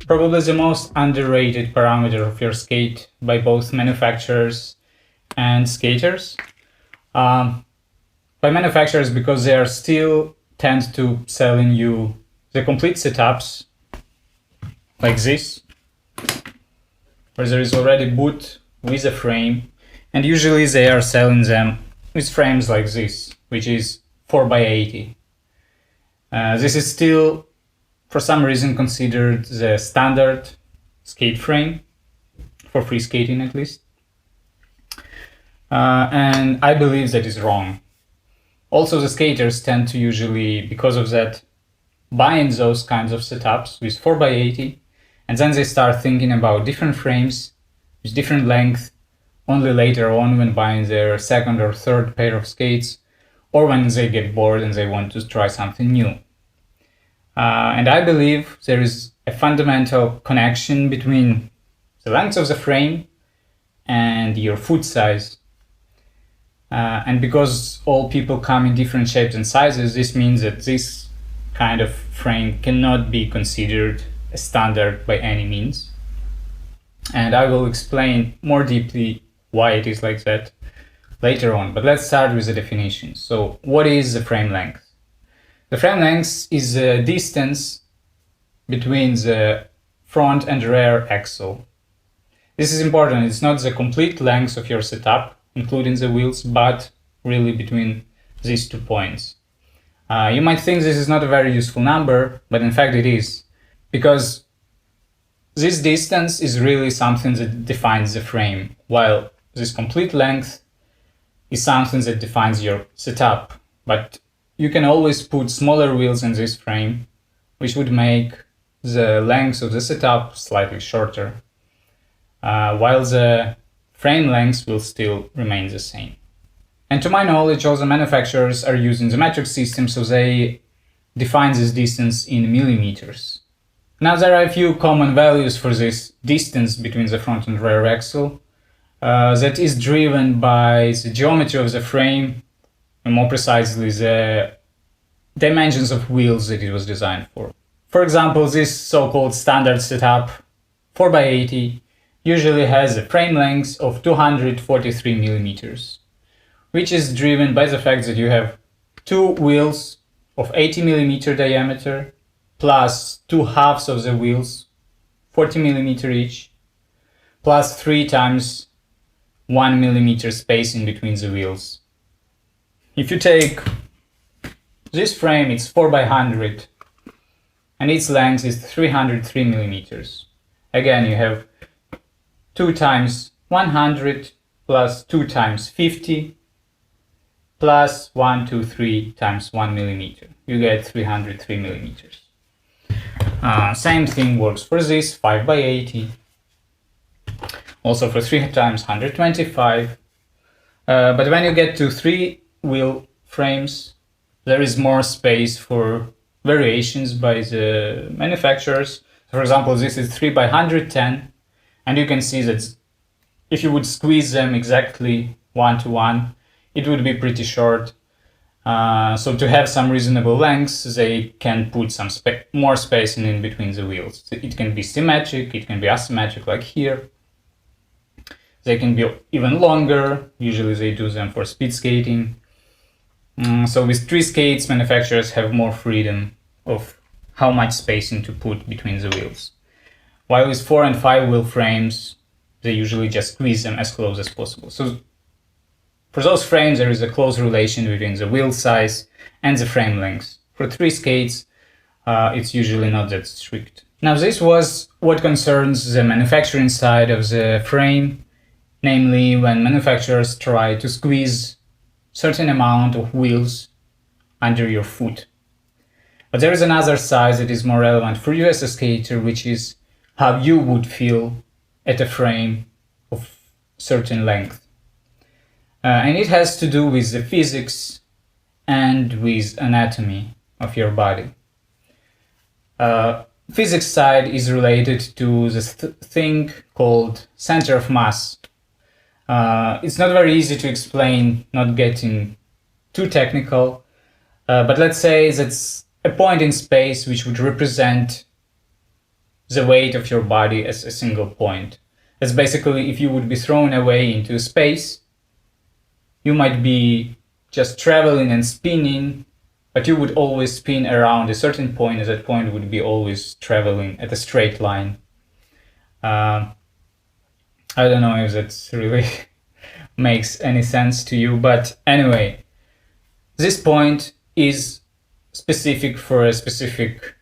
probably the most underrated parameter of your skate by both manufacturers and skaters. By manufacturers because they are still tend to selling you the complete setups like this, where there is already boot with a frame, and usually they are selling them with frames like this, which is 4x80. This is still, for some reason, considered the standard skate frame, for free skating at least. And I believe that is wrong. Also, the skaters tend to usually, because of that, buy in those kinds of setups with 4x80, and then they start thinking about different frames with different length only later on when buying their second or third pair of skates, or when they get bored and they want to try something new. And I believe there is a fundamental connection between the length of the frame and your foot size. And because all people come in different shapes and sizes, this means that this kind of frame cannot be considered a standard by any means. And I will explain more deeply why it is like that later on. But let's start with the definition. So what is the frame length? The frame length is the distance between the front and rear axle. This is important. It's not the complete length of your setup, including the wheels, but really between these 2 points. You might think this is not a very useful number, but in fact it is, because this distance is really something that defines the frame, while this complete length is something that defines your setup. But you can always put smaller wheels in this frame, which would make the length of the setup slightly shorter, while the frame length will still remain the same. And to my knowledge, all the manufacturers are using the metric system, so they define this distance in millimeters. Now there are a few common values for this distance between the front and rear axle that is driven by the geometry of the frame, and more precisely the dimensions of wheels that it was designed for. For example, this so-called standard setup 4x80 usually has a frame length of 243 millimeters, which is driven by the fact that you have 2 wheels of 80 millimeter diameter plus 2 halves of the wheels, 40 millimeter each, plus 3 times 1 millimeter spacing between the wheels. If you take this frame, it's 4x100, and its length is 303 millimeters. Again, you have 2 times 100 plus 2 times 50 plus 1, 2, 3 times 1 millimeter. You get 303 millimeters. Same thing works for this 5x80. Also for 3 times 125. But when you get to 3 wheel frames, there is more space for variations by the manufacturers. For example, this is 3x110. And you can see that if you would squeeze them exactly 1-to-1, it would be pretty short. So to have some reasonable lengths, they can put some more spacing in between the wheels. It can be symmetric, it can be asymmetric like here. They can be even longer. Usually they do them for speed skating. So with 3 skates, manufacturers have more freedom of how much spacing to put between the wheels. While with 4 and 5 wheel frames, they usually just squeeze them as close as possible. So for those frames, there is a close relation between the wheel size and the frame length. For 3 skates, it's usually not that strict. Now, this was what concerns the manufacturing side of the frame, namely when manufacturers try to squeeze certain amount of wheels under your foot. But there is another side that is more relevant for you as a skater, which is how you would feel at a frame of certain length. And it has to do with the physics and with anatomy of your body. Physics side is related to this thing called center of mass. It's not very easy to explain, not getting too technical, but let's say that's a point in space which would represent the weight of your body as a single point. That's basically if you would be thrown away into space, you might be just traveling and spinning, but you would always spin around a certain point, and that point would be always traveling at a straight line. I don't know if that really makes any sense to you, but anyway, this point is specific for a specific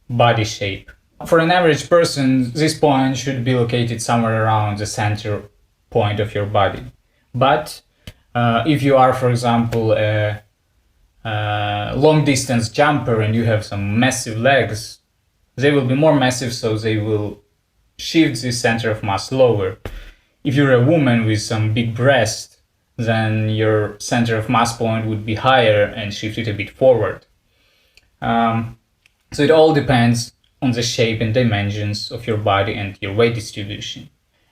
body shape. For an average person, this point should be located somewhere around the center point of your body. But if you are, for example, a long distance jumper and you have some massive legs, they will be more massive, so they will shift the center of mass lower. If you're a woman with some big breast, then your center of mass point would be higher and shifted a bit forward. So it all depends on the shape and dimensions of your body and your weight distribution.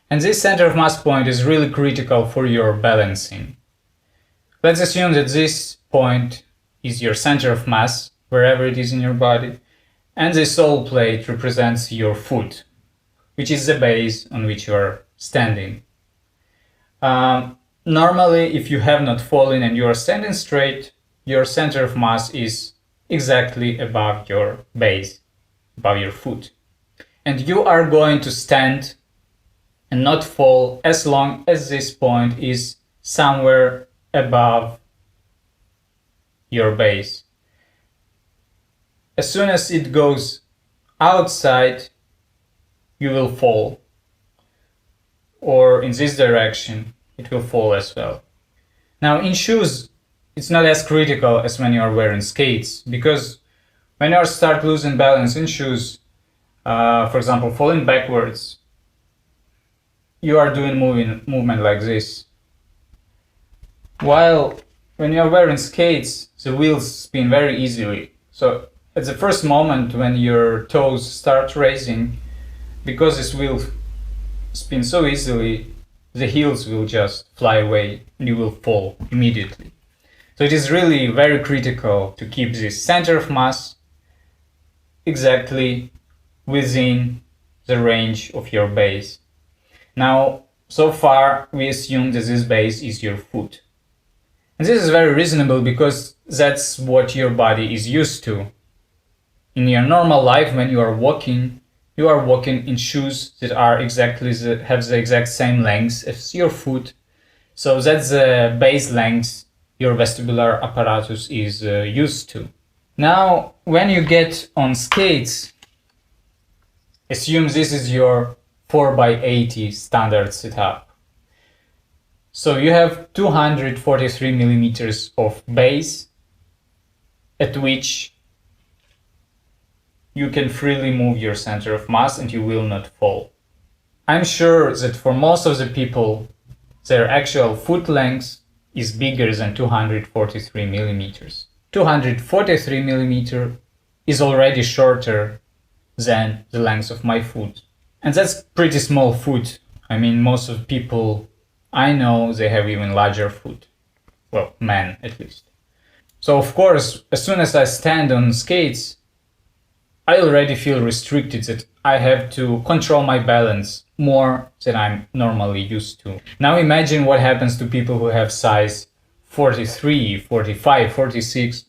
And this center of mass point is really critical for your balancing. Let's assume that this point is your center of mass, wherever it is in your body, and the sole plate represents your foot, which is the base on which you are standing. Normally, if you have not fallen and you are standing straight, your center of mass is exactly above your base, above your foot. And you are going to stand and not fall as long as this point is somewhere above your base. As soon as it goes outside, you will fall. Or in this direction, it will fall as well. Now in shoes, it's not as critical as when you are wearing skates, because when you start losing balance in shoes, for example, falling backwards, you are doing movement like this. While when you are wearing skates, the wheels spin very easily. So at the first moment when your toes start raising, because this wheel spins so easily, the heels will just fly away and you will fall immediately. So it is really very critical to keep this center of mass exactly within the range of your base. Now, so far we assume that this base is your foot. And this is very reasonable because that's what your body is used to. In your normal life, when you are walking in shoes that are have the exact same length as your foot. So that's the base length your vestibular apparatus is used to. Now, when you get on skates, assume this is your 4x80 standard setup. So you have 243 millimeters of base at which you can freely move your center of mass and you will not fall. I'm sure that for most of the people, their actual foot length is bigger than 243 millimeters. 243 millimeter is already shorter than the length of my foot. And that's pretty small foot. I mean, most of the people I know, they have even larger foot. Well, men at least. So of course, as soon as I stand on skates, I already feel restricted, that I have to control my balance more than I'm normally used to. Now imagine what happens to people who have size 43, 45, 46.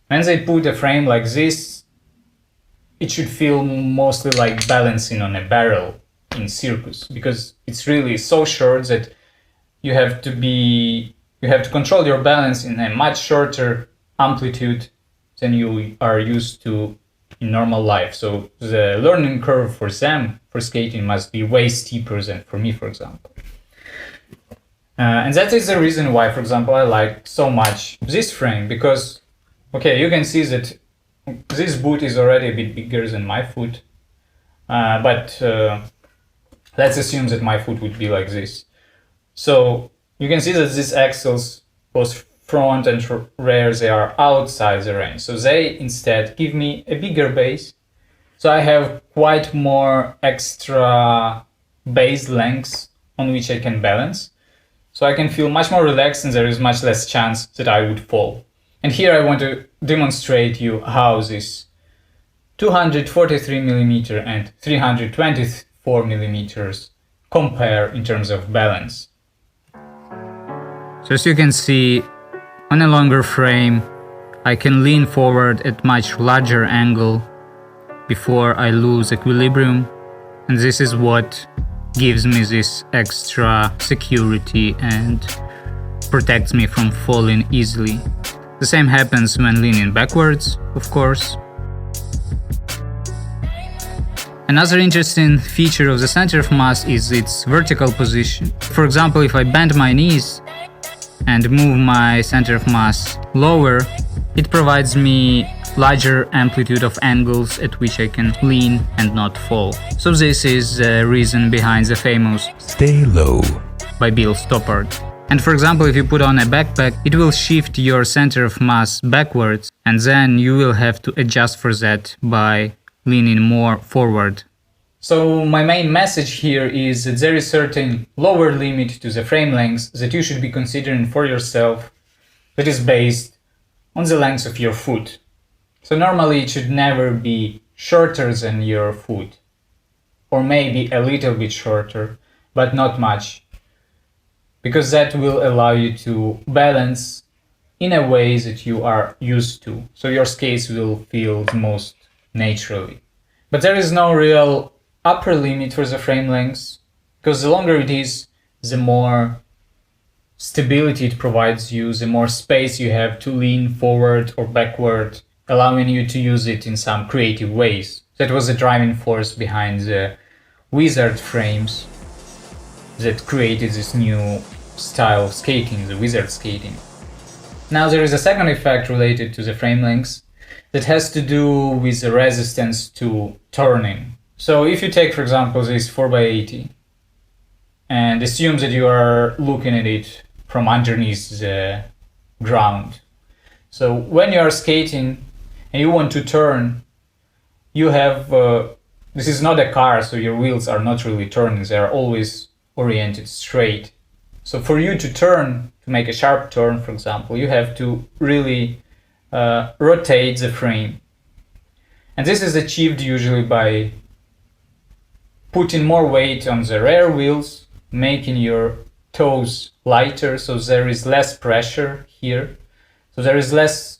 When they put a frame like this, it should feel mostly like balancing on a barrel in circus, because it's really so short that you have to control your balance in a much shorter amplitude than you are used to in normal life. So the learning curve for them for skating must be way steeper than for me, for example. And that is the reason why, for example, I like so much this frame, because, okay, you can see that this boot is already a bit bigger than my foot, but let's assume that my foot would be like this. So you can see that these axles, both front and rear, they are outside the range. So they instead give me a bigger base. So I have quite more extra base lengths on which I can balance. So I can feel much more relaxed and there is much less chance that I would fall. And here I want to demonstrate you how this 243mm and 324mm compare in terms of balance. So as you can see, on a longer frame, I can lean forward at much larger angle before I lose equilibrium, and this is what gives me this extra security and protects me from falling easily. The same happens when leaning backwards, of course. Another interesting feature of the center of mass is its vertical position. For example, if I bend my knees and move my center of mass lower, it provides me larger amplitude of angles at which I can lean and not fall. So this is the reason behind the famous "Stay Low" by Bill Stoppard. And for example, if you put on a backpack, it will shift your center of mass backwards, and then you will have to adjust for that by leaning more forward. So my main message here is that there is certain lower limit to the frame length that you should be considering for yourself, that is based on the length of your foot. So normally it should never be shorter than your foot, or maybe a little bit shorter, but not much, because that will allow you to balance in a way that you are used to, so your skates will feel the most naturally. But there is no real upper limit for the frame length, because the longer it is, the more stability it provides you, the more space you have to lean forward or backward, allowing you to use it in some creative ways. That was the driving force behind the wizard frames that created this new style of skating, the wizard skating. Now there is a second effect related to the frame length that has to do with the resistance to turning. So if you take, for example, this 4x80 and assume that you are looking at it from underneath the ground. So when you are skating and you want to turn, you have, this is not a car, so your wheels are not really turning, they are always oriented straight. So for you to turn, to make a sharp turn, for example, you have to really rotate the frame. And this is achieved usually by putting more weight on the rear wheels, making your toes lighter, so there is less pressure here. So there is less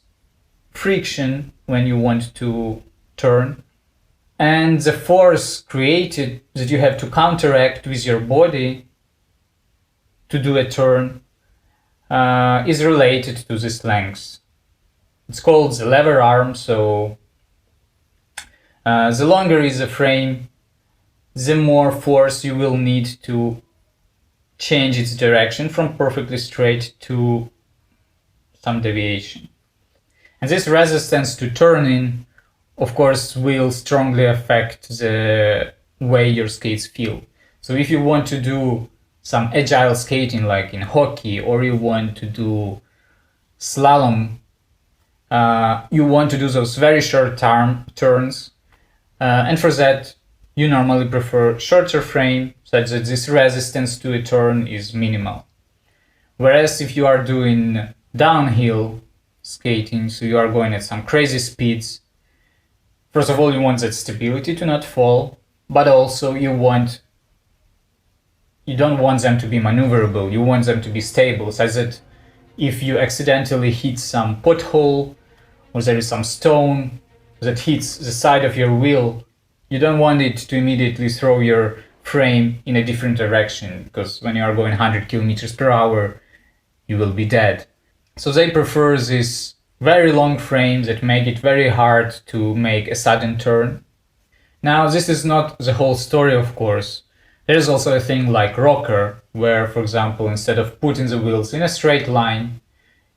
friction when you want to turn. And the force created that you have to counteract with your body to do a turn is related to this length. It's called the lever arm, so the longer is the frame, the more force you will need to change its direction from perfectly straight to some deviation. And this resistance to turning, of course, will strongly affect the way your skates feel. So if you want to do some agile skating like in hockey, or you want to do slalom, you want to do those very short turns, and for that you normally prefer shorter frame such that this resistance to a turn is minimal. Whereas if you are doing downhill skating, so you are going at some crazy speeds, first of all you want that stability to not fall, but also you don't want them to be maneuverable, you want them to be stable, such that if you accidentally hit some pothole or there is some stone that hits the side of your wheel, you don't want it to immediately throw your frame in a different direction, because when you are going 100 kilometers per hour, you will be dead. So they prefer this very long frame that make it very hard to make a sudden turn. Now, this is not the whole story, of course. There is also a thing like rocker, where, for example, instead of putting the wheels in a straight line,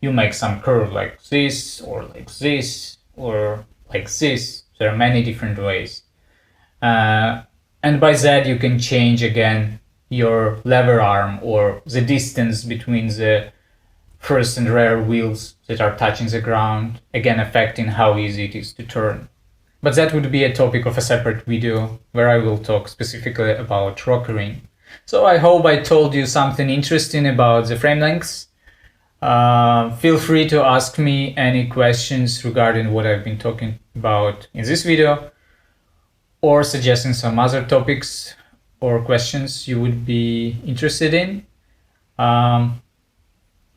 you make some curve like this, or like this, or like this. There are many different ways. And by that you can change again your lever arm, or the distance between the first and rear wheels that are touching the ground, again affecting how easy it is to turn. But that would be a topic of a separate video where I will talk specifically about rockering. So I hope I told you something interesting about the frame lengths. Feel free to ask me any questions regarding what I've been talking about in this video. or suggesting some other topics or questions you would be interested in.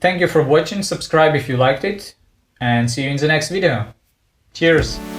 Thank you for watching, subscribe if you liked it, and see you in the next video. Cheers!